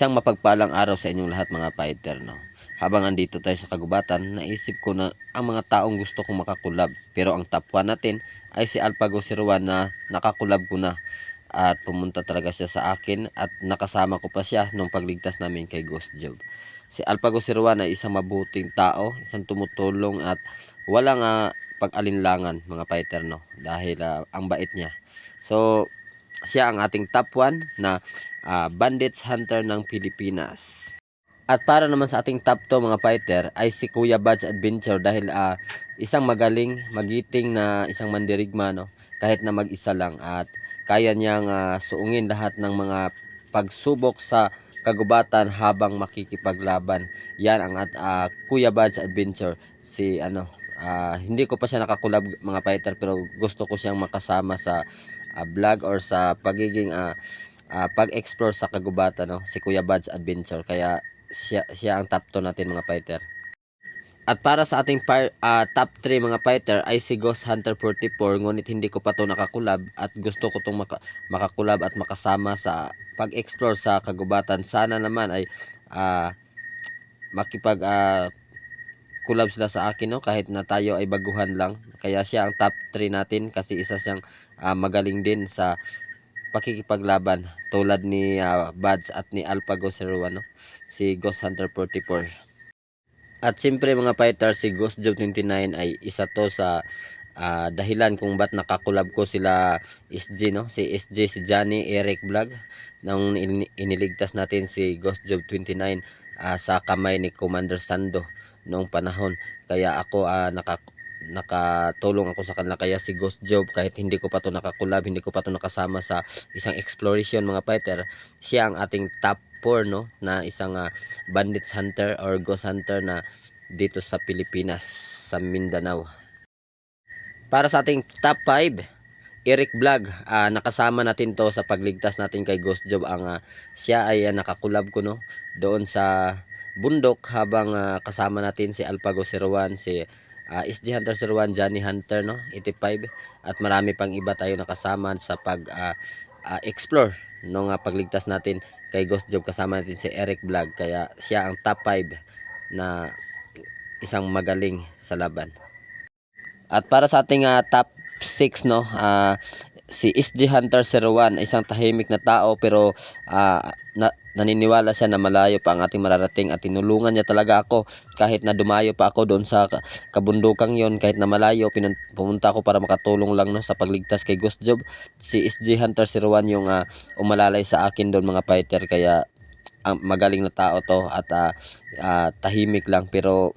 Isang mapagpalang araw sa inyong lahat mga fighter, no? Habang andito tayo sa kagubatan, naisip ko na ang mga taong gusto kong makakulab. Pero ang top 1 natin ay si Alpago Sirwan na nakakulab ko na. At pumunta talaga siya sa akin at nakasama ko pa siya nung pagligtas namin kay Ghost Job. Si Alpago Sirwan ay isang mabuting tao, isang tumutulong at walang pag-alinlangan mga fighter, no? Dahil ang bait niya. So, siya ang ating top 1 na bandits hunter ng Pilipinas. At para naman sa ating top 2 mga fighter ay si Kuya Badge Adventure dahil isang magaling, magiting na isang mandirigma, no? Kahit na mag-isa lang at kaya niyang suungin lahat ng mga pagsubok sa kagubatan habang makikipaglaban. Yan ang Kuya Badge Adventure. Hindi ko pa siya nakakulab mga fighter pero gusto ko siyang makasama sa vlog or sa pagiging pag-explore sa kagubatan, no? Si Kuya Badge Adventure. Kaya siya ang top 2 natin mga fighter. At para sa ating top 3 mga fighter ay si Ghost Hunter 44, ngunit hindi ko pa to nakakulab at gusto ko tong makakulab at makasama sa pag-explore sa kagubatan. Sana naman ay makipag collab sila sa akin, no? Kahit na tayo ay baguhan lang. Kaya siya ang top 3 natin kasi isa siyang magaling din sa pakikipaglaban tulad ni Bads at ni Alpago Sirwan, no? Si Ghost Hunter 44. At siyempre mga fighter, si Ghost Job 29 ay isa to sa dahilan kung ba't nakakulab ko sila SG, no? Si SG, si Johnny, Eric Vlog nung iniligtas natin si Ghost Job 29 sa kamay ni Commander Sando noong panahon. Kaya ako nakatulong ako sa kanila. Kaya si Ghost Job, kahit hindi ko pa to nakakulab, hindi ko pa to nakasama sa isang exploration mga fighter, siya ang ating top 4, no? Na isang bandits hunter or ghost hunter na dito sa Pilipinas, sa Mindanao. Para sa ating top 5, Eric Vlog, nakasama natin to sa pagligtas natin kay Ghost Job. Siya ay nakakulab ko, no? Doon sa bundok habang kasama natin si Alpago Sirwan, si SG Hunter Sirwan, Johnny Hunter, no? 85 at marami pang iba tayo nakasama sa pag explore nung pagligtas natin kay Ghost Job. Kasama natin si Eric Vlog, kaya siya ang top 5 na isang magaling sa laban. At para sa ating top 6, no, si SG Hunter 01, isang tahimik na tao pero naniniwala siya na malayo pa ang ating mararating at tinulungan niya talaga ako kahit na dumayo pa ako doon sa kabundukang yon. Kahit na malayo, pumunta ako para makatulong lang, no, sa pagligtas kay Ghost Job. Si SG Hunter 01 yung umalalay sa akin doon mga fighter. Kaya ang magaling na tao to at tahimik lang pero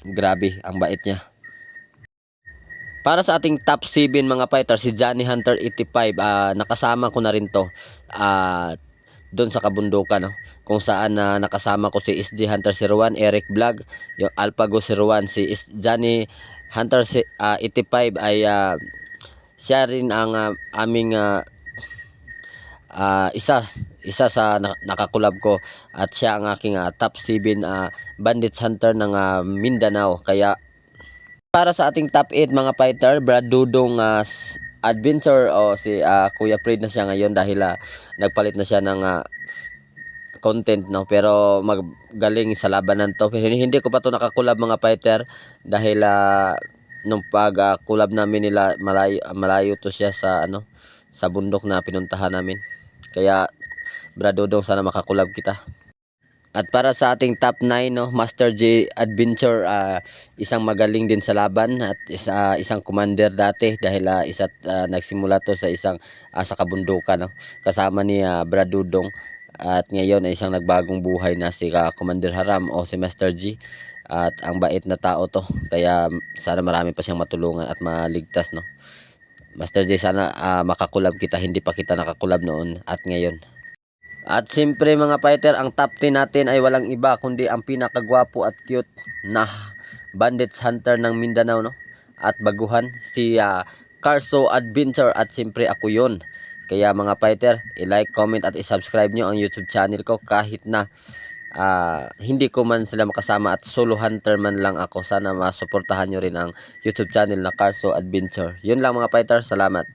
grabe ang bait niya. Para sa ating top 7 mga fighter, si Johnny Hunter 85, nakasama ko na rin to doon sa kabundukan, no? Kung saan nakasama ko si SG Hunter 01, Eric Vlog, yung Alpago 01, si Johnny Hunter 85 ay siya rin ang aming isa sa nakakulab ko at siya ang aking top 7 bandits hunter ng Mindanao. Kaya para sa ating top 8 mga fighter, Brad Dudong adventure o si Kuya Fred na siya ngayon dahil nagpalit na siya ng content, no? Pero magaling sa labanan to. Hindi ko pa to nakakulab mga fighter dahil nung pag kulab namin nila malayo to siya sa sa bundok na pinuntahan namin. Kaya Brad Dudong, sana makakulab kita. At para sa ating top 9, no, Master J Adventure, isang magaling din sa laban at isang commander dati dahil nagsimula to sa isang sa kabundukan, no, kasama ni Brad Dudong at ngayon ay isang nagbagong buhay na si Commander Haram o si Master G at ang bait na tao to. Kaya sana marami pa siyang matulungan at maligtas, no. Master J, sana makakulab kita, hindi pa kita nakakulab noon at ngayon. At siyempre mga fighter, ang top 10 natin ay walang iba kundi ang pinakagwapo at cute na bandits hunter ng Mindanao, no? At baguhan, si Carso Adventure, at siyempre ako yun. Kaya mga fighter, i-like, comment at i-subscribe nyo ang YouTube channel ko kahit na hindi ko man sila makasama at solo hunter man lang ako. Sana masuportahan nyo rin ang YouTube channel na Carso Adventure. Yun lang mga fighter, salamat.